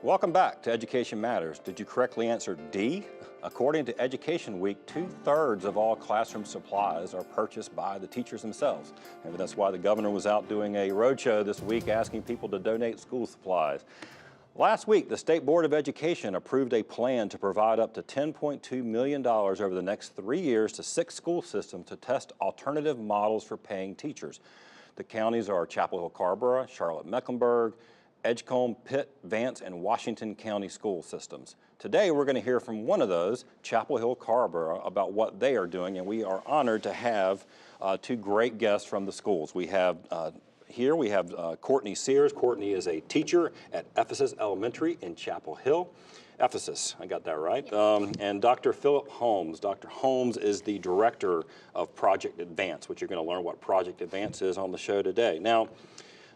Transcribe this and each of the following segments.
Welcome back to Education Matters. Did you correctly answer D? According to Education Week, 2/3 of all classroom supplies are purchased by the teachers themselves. And that's why the governor was out doing a roadshow this week asking people to donate school supplies. Last week, the State Board of Education approved a plan to provide up to $10.2 million over the next 3 years to 6 school systems to test alternative models for paying teachers. The counties are Chapel Hill-Carrboro, Charlotte-Mecklenburg, Edgecombe, Pitt, Vance, and Washington County school systems. Today, we're going to hear from one of those, Chapel Hill-Carrboro, about what they are doing, and we are honored to have 2 great guests from the schools. We have Courtney Sears. Courtney is a teacher at Ephesus Elementary in Chapel Hill. Ephesus, I got that right. And Dr. Philip Holmes. Dr. Holmes is the director of Project Advance, which you're going to learn what Project Advance is on the show today. Now,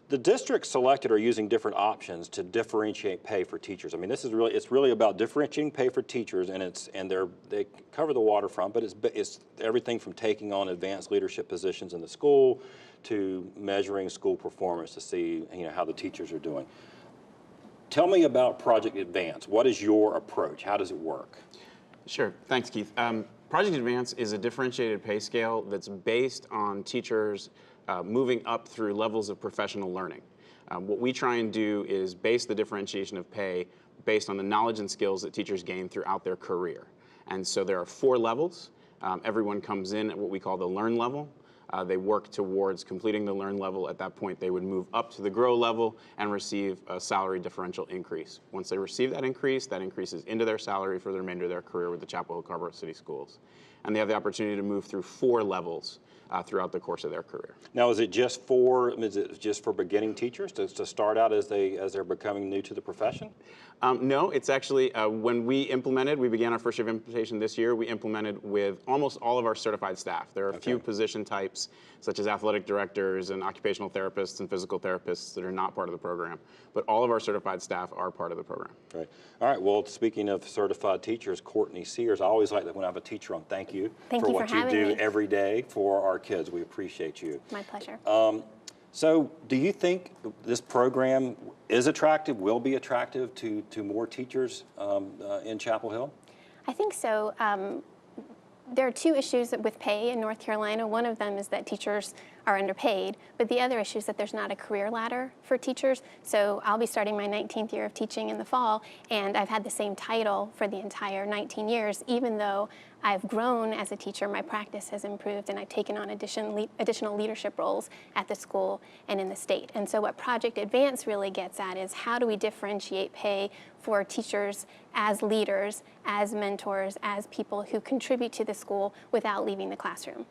the districts selected are using different options to differentiate pay for teachers. I mean, it's really about differentiating pay for teachers, and they cover the waterfront, but it's everything from taking on advanced leadership positions in the school to measuring school performance to see how the teachers are doing. Tell me about Project Advance. What is your approach? How does it work? Sure. Thanks, Keith. Project Advance is a differentiated pay scale that's based on teachers moving up through levels of professional learning. What we try and do is base the differentiation of pay based on the knowledge and skills that teachers gain throughout their career. And so there are 4 levels. Everyone comes in at what we call the learn level. They work towards completing the learn level. At that point, they would move up to the grow level and receive a salary differential increase. Once they receive that increases into their salary for the remainder of their career with the Chapel Hill-Carrboro City Schools. And they have the opportunity to move through 4 levels throughout the course of their career. Now, is it just for beginning teachers to start out as they're becoming new to the profession? No, it's actually when we began our first year of implementation this year. We implemented with almost all of our certified staff. There are a few position types, such as athletic directors and occupational therapists and physical therapists, that are not part of the program. But all of our certified staff are part of the program. Right. All right. Well, speaking of certified teachers, Courtney Sears, I always like that when I have a teacher on. Thank you for what you do every day for our kids. We appreciate you. My pleasure. So do you think this program is attractive, will be attractive to more teachers in Chapel Hill? I think so. There are 2 issues with pay in North Carolina. One of them is that teachers are underpaid, but the other issue is that there's not a career ladder for teachers. So I'll be starting my 19th year of teaching in the fall, and I've had the same title for the entire 19 years. Even though I've grown as a teacher, my practice has improved, and I've taken on additional leadership roles at the school and in the state. And so what Project Advance really gets at is how do we differentiate pay for teachers as leaders, as mentors, as people who contribute to the school without leaving the classroom.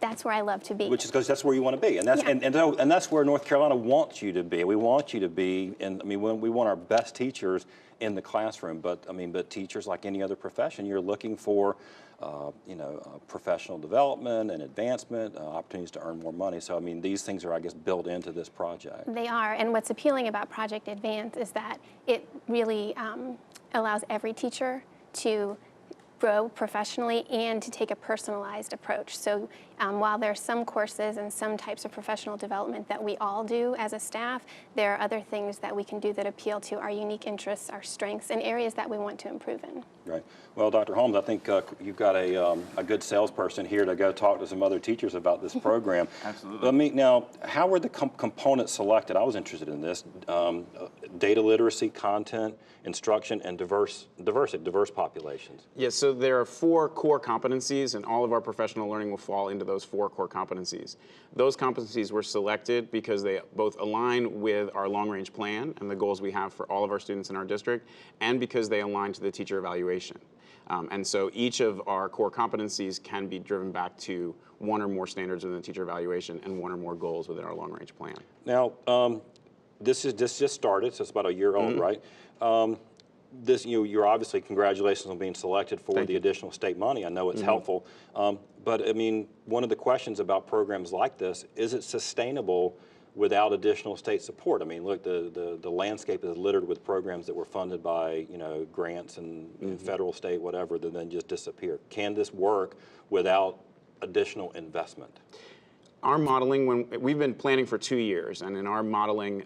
That's where I love to be. Which is because that's where you want to be, and that's where North Carolina wants you to be. We we want our best teachers in the classroom, but teachers, like any other profession, you're looking for professional development and advancement, opportunities to earn more money. So these things are, I guess, built into this project. They are, and what's appealing about Project Advance is that it really allows every teacher to grow professionally and to take a personalized approach. So while there are some courses and some types of professional development that we all do as a staff, there are other things that we can do that appeal to our unique interests, our strengths, and areas that we want to improve in. Right. Well, Dr. Holmes, I think you've got a good salesperson here to go talk to some other teachers about this program. Absolutely. Now, how were the components selected? I was interested in this. Data literacy, content, instruction, and diverse populations. Yes, so there are 4 core competencies, and all of our professional learning will fall into those 4 core competencies. Those competencies were selected because they both align with our long-range plan and the goals we have for all of our students in our district, and because they align to the teacher evaluation. And so each of our core competencies can be driven back to 1 or more standards within the teacher evaluation and 1 or more goals within our long-range plan. Now, this just started, so it's about a year old, right? You're obviously, congratulations on being selected for the additional state money. I know it's helpful, but one of the questions about programs like this, is it sustainable without additional state support? Look, the landscape is littered with programs that were funded by grants and federal, state, whatever, that then just disappear. Can this work without additional investment? Our modeling, when we've been planning for 2 years, and in our modeling,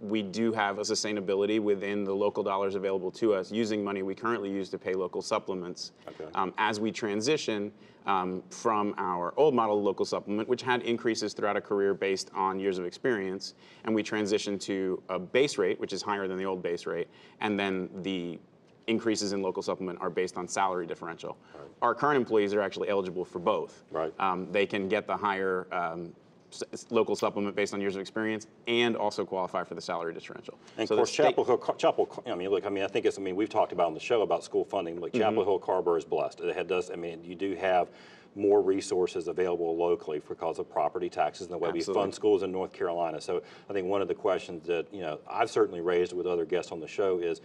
we do have a sustainability within the local dollars available to us using money we currently use to pay local supplements. Okay. As we transition from our old model local supplement, which had increases throughout a career based on years of experience, and we transition to a base rate, which is higher than the old base rate, and then the increases in local supplement are based on salary differential. Right. Our current employees are actually eligible for both. Right. They can get the higher local supplement based on years of experience and also qualify for the salary differential. And so of course, I think it's, we've talked about on the show about school funding, like Chapel Hill Carver is blessed. You do have more resources available locally because of property taxes and the way we fund schools in North Carolina. So I think one of the questions that, I've certainly raised with other guests on the show is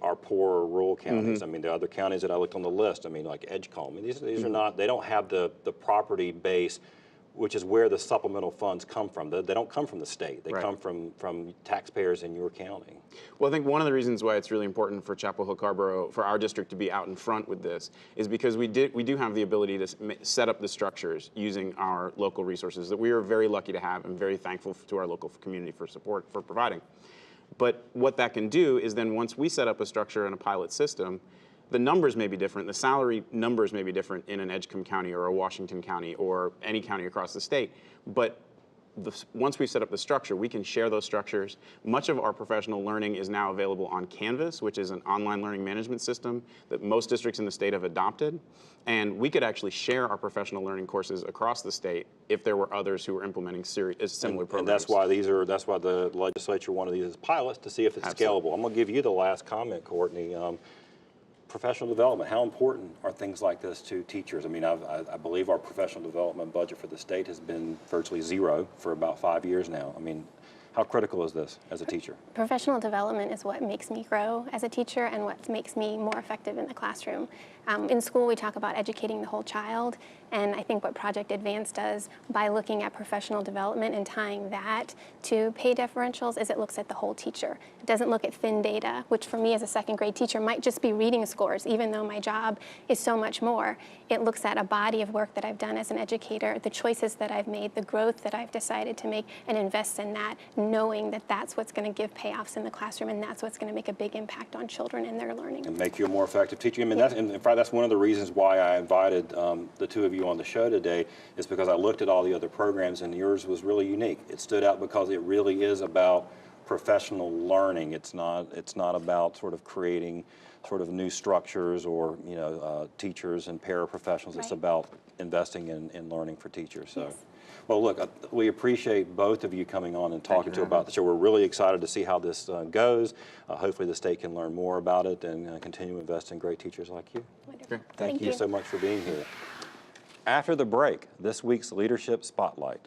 our poorer rural counties. The other counties that I looked on the list, like Edgecombe, these are not, they don't have the property base, which is where the supplemental funds come from. They don't come from the state. They come from taxpayers in your county. Well, I think one of the reasons why it's really important for Chapel Hill Carborough, for our district to be out in front with this, is because we do have the ability to set up the structures using our local resources that we are very lucky to have and very thankful to our local community for support for providing. But what that can do is then once we set up a structure and a pilot system, the numbers may be different, the salary numbers may be different in an Edgecombe County or a Washington County or any county across the state, but once we set up the structure, we can share those structures. Much of our professional learning is now available on Canvas, which is an online learning management system that most districts in the state have adopted. And we could actually share our professional learning courses across the state if there were others who were implementing similar programs. And that's why the legislature wanted these as pilots to see if it's scalable. I'm going to give you the last comment, Courtney. Professional development, how important are things like this to teachers? I believe our professional development budget for the state has been virtually zero for about 5 years now. How critical is this as a teacher? Professional development is what makes me grow as a teacher and what makes me more effective in the classroom. In school, we talk about educating the whole child, and I think what Project Advance does by looking at professional development and tying that to pay differentials is it looks at the whole teacher. It doesn't look at thin data, which for me as a second grade teacher might just be reading scores, even though my job is so much more. It looks at a body of work that I've done as an educator, the choices that I've made, the growth that I've decided to make, and invest in that, knowing that that's what's going to give payoffs in the classroom and that's what's going to make a big impact on children and their learning. And make you a more effective teacher. That's one of the reasons why I invited the two of you on the show today, is because I looked at all the other programs and yours was really unique. It stood out because it really is about professional learning. It's not about sort of creating sort of new structures or teachers and paraprofessionals. Right. It's about investing in learning for teachers. So. Yes. Well, look, we appreciate both of you coming on and talking to about the show. We're really excited to see how this goes. Hopefully the state can learn more about it and continue to invest in great teachers like you. Wonderful. Thank you so much for being here. After the break, this week's Leadership Spotlight.